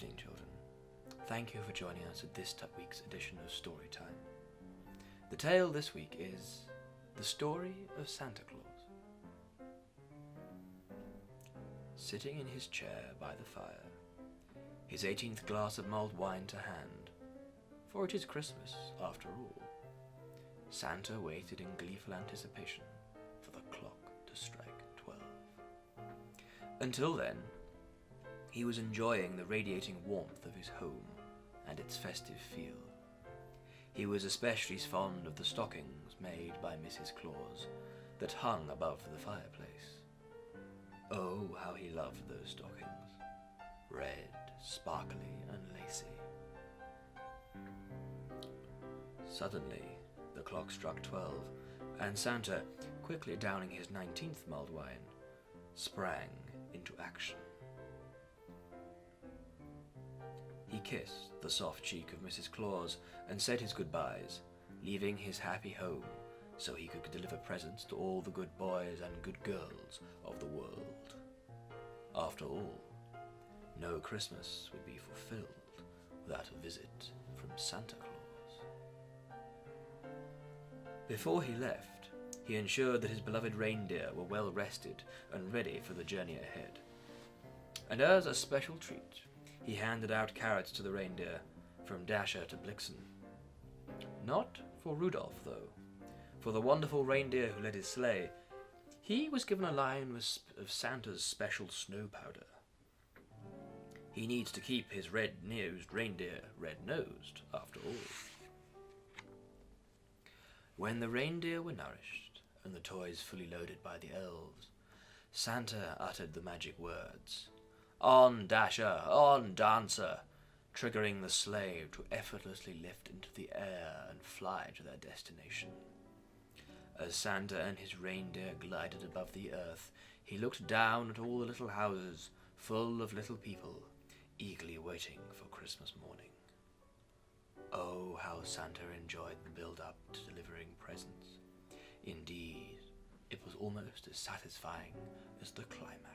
evening, children. Thank you for joining us at this week's edition of Storytime. The tale this week is The Story of Santa Claus. Sitting in his chair by the fire, his 18th glass of mulled wine to hand, for it is Christmas after all, Santa waited in gleeful anticipation for the clock to strike 12. Until then, he was enjoying the radiating warmth of his home and its festive feel. He was especially fond of the stockings made by Mrs. Claus that hung above the fireplace. Oh, how he loved those stockings, red, sparkly, and lacy. Suddenly, the clock struck 12, and Santa, quickly downing his 19th mulled wine, sprang into action. He kissed the soft cheek of Mrs. Claus and said his goodbyes, leaving his happy home so he could deliver presents to all the good boys and good girls of the world. After all, no Christmas would be fulfilled without a visit from Santa Claus. Before he left, he ensured that his beloved reindeer were well rested and ready for the journey ahead. And as a special treat, he handed out carrots to the reindeer, from Dasher to Blixen. Not for Rudolph, though. For the wonderful reindeer who led his sleigh, he was given a line of Santa's special snow powder. He needs to keep his red-nosed reindeer red-nosed, after all. When the reindeer were nourished, and the toys fully loaded by the elves, Santa uttered the magic words, "On, Dasher! On, Dancer!" triggering the sleigh to effortlessly lift into the air and fly to their destination. As Santa and his reindeer glided above the earth, he looked down at all the little houses full of little people, eagerly waiting for Christmas morning. Oh, how Santa enjoyed the build-up to delivering presents. Indeed, it was almost as satisfying as the climax.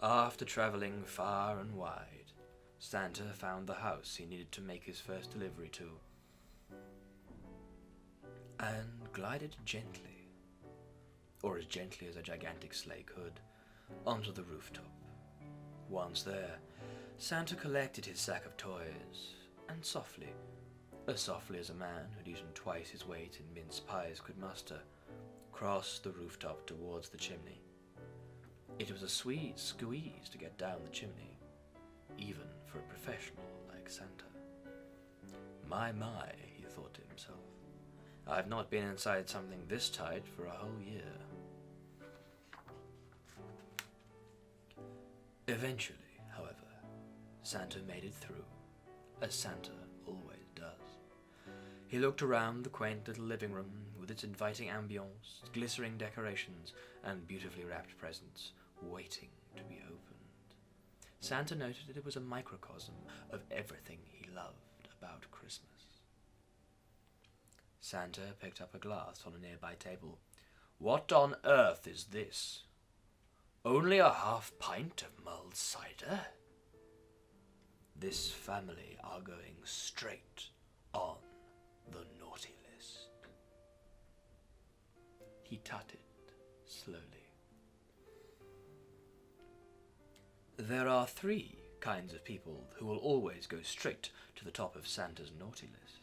After travelling far and wide, Santa found the house he needed to make his first delivery to, and glided gently, or as gently as a gigantic sleigh could, onto the rooftop. Once there, Santa collected his sack of toys, and softly, as softly as a man who'd eaten twice his weight in mince pies could muster, crossed the rooftop towards the chimney. It was a sweet squeeze to get down the chimney, even for a professional like Santa. My, he thought to himself, I've not been inside something this tight for a whole year. Eventually, however, Santa made it through, as Santa always does. He looked around the quaint little living room with its inviting ambience, glittering decorations, and beautifully wrapped presents, waiting to be opened. Santa noted that it was a microcosm of everything he loved about Christmas. Santa picked up a glass on a nearby table. "What on earth is this? Only a half pint of mulled cider? This family are going straight on the naughty list." He tutted slowly. There are 3 kinds of people who will always go straight to the top of Santa's naughty list: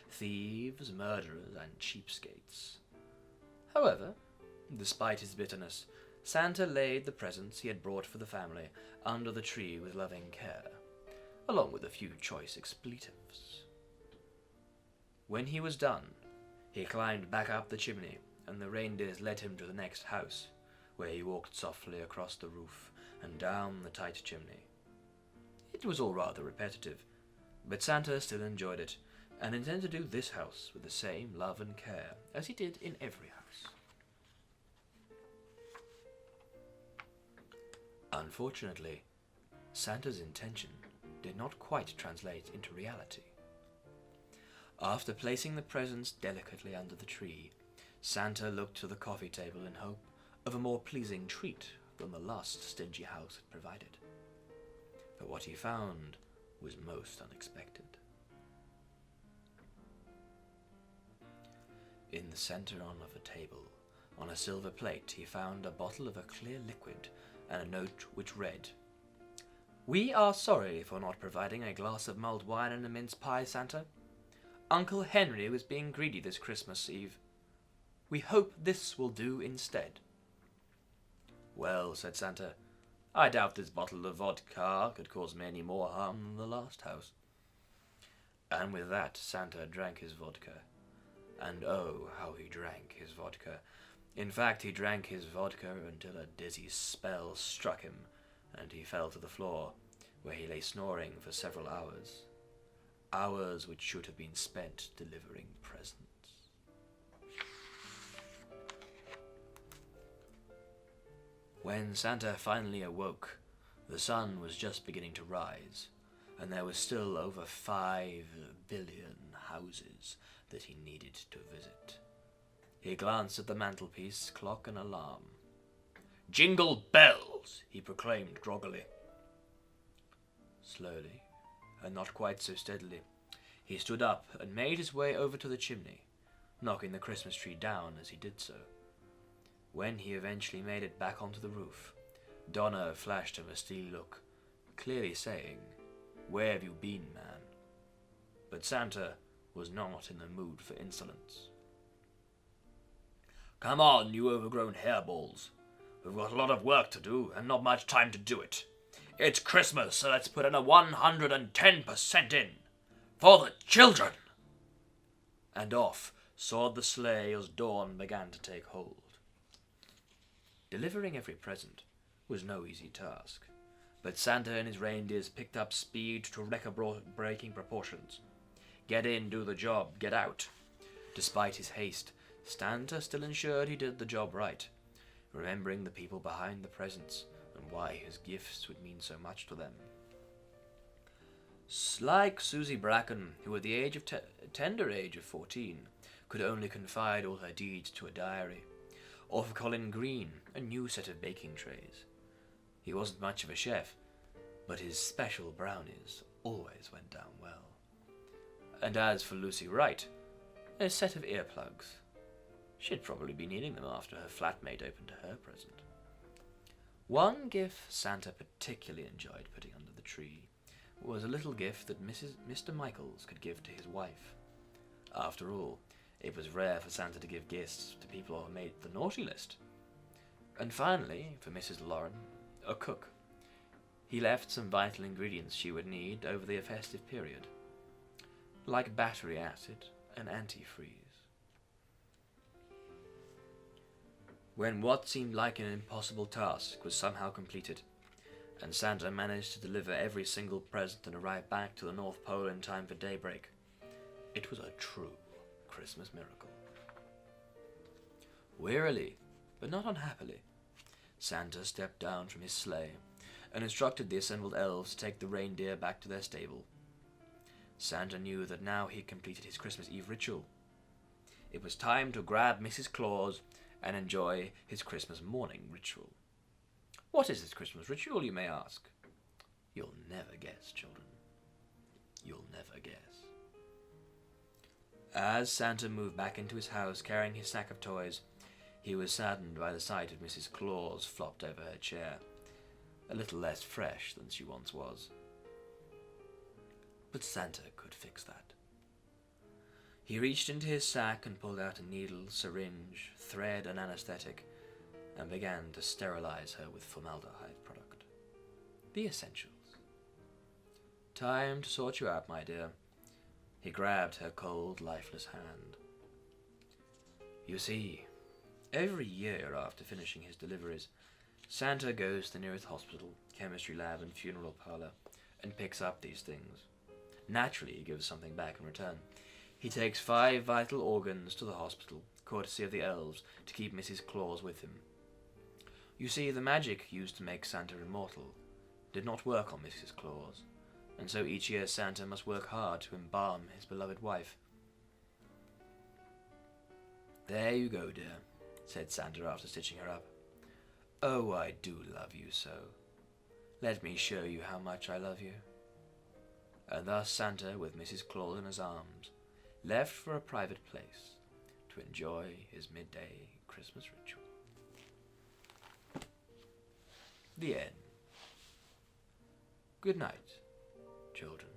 thieves, murderers, and cheapskates. However, despite his bitterness, Santa laid the presents he had brought for the family under the tree with loving care, along with a few choice expletives. When he was done, he climbed back up the chimney, and the reindeers led him to the next house, where he walked softly across the roof and down the tight chimney. It was all rather repetitive, but Santa still enjoyed it, and intended to do this house with the same love and care as he did in every house. Unfortunately, Santa's intention did not quite translate into reality. After placing the presents delicately under the tree, Santa looked to the coffee table in hope of a more pleasing treat than the last stingy house had provided. but what he found was most unexpected. In the center of a table, on a silver plate, he found a bottle of a clear liquid and a note which read, "We are sorry for not providing a glass of mulled wine and a mince pie, Santa. Uncle Henry was being greedy this Christmas Eve. We hope this will do instead." "Well," said Santa, "I doubt this bottle of vodka could cause me any more harm than the last house." And with that, Santa drank his vodka. And oh, how he drank his vodka. In fact, he drank his vodka until a dizzy spell struck him, and he fell to the floor, where he lay snoring for several hours. Hours which should have been spent delivering presents. When Santa finally awoke, the sun was just beginning to rise, and there was still over 5 billion houses that he needed to visit. He glanced at the mantelpiece, clock and alarm. "Jingle bells!" he proclaimed groggily. Slowly, and not quite so steadily, he stood up and made his way over to the chimney, knocking the Christmas tree down as he did so. When he eventually made it back onto the roof, Donna flashed him a steely look, clearly saying, "Where have you been, man?" But Santa was not in the mood for insolence. "Come on, you overgrown hairballs. We've got a lot of work to do and not much time to do it. It's Christmas, so let's put in a 110% in. For the children!" And off soared the sleigh as dawn began to take hold. Delivering every present was no easy task, but Santa and his reindeers picked up speed to record-breaking proportions. Get in, do the job, get out. Despite his haste, Santa still ensured he did the job right, remembering the people behind the presents and why his gifts would mean so much to them. Like Susie Bracken, who at the tender age of 14 could only confide all her deeds to a diary, or for Colin Green, a new set of baking trays. He wasn't much of a chef, but his special brownies always went down well. And as for Lucy Wright, a set of earplugs. She'd probably be needing them after her flatmate opened her present. One gift Santa particularly enjoyed putting under the tree was a little gift that Mr. Michaels could give to his wife. After all, it was rare for Santa to give gifts to people who made the naughty list. And finally, for Mrs. Lauren, a cook. He left some vital ingredients she would need over the festive period, like battery acid and antifreeze. When what seemed like an impossible task was somehow completed, and Santa managed to deliver every single present and arrive back to the North Pole in time for daybreak, it was a true Christmas miracle. Wearily, but not unhappily, Santa stepped down from his sleigh and instructed the assembled elves to take the reindeer back to their stable. Santa knew that now he had completed his Christmas Eve ritual. It was time to grab Mrs. Claus and enjoy his Christmas morning ritual. What is this Christmas ritual, you may ask? You'll never guess, children. You'll never guess. As Santa moved back into his house carrying his sack of toys, he was saddened by the sight of Mrs. Claus flopped over her chair, a little less fresh than she once was. But Santa could fix that. He reached into his sack and pulled out a needle, syringe, thread, and anesthetic, and began to sterilize her with formaldehyde product. The essentials. "Time to sort you out, my dear." He grabbed her cold, lifeless hand. You see, every year after finishing his deliveries, Santa goes to the nearest hospital, chemistry lab, and funeral parlor, and picks up these things. Naturally, he gives something back in return. He takes 5 vital organs to the hospital, courtesy of the elves, to keep Mrs. Claus with him. You see, the magic used to make Santa immortal did not work on Mrs. Claus, and so each year Santa must work hard to embalm his beloved wife. "There you go, dear," said Santa after stitching her up. "Oh, I do love you so. Let me show you how much I love you." And thus Santa, with Mrs. Claus in his arms, left for a private place to enjoy his midday Christmas ritual. The end. Good night, children.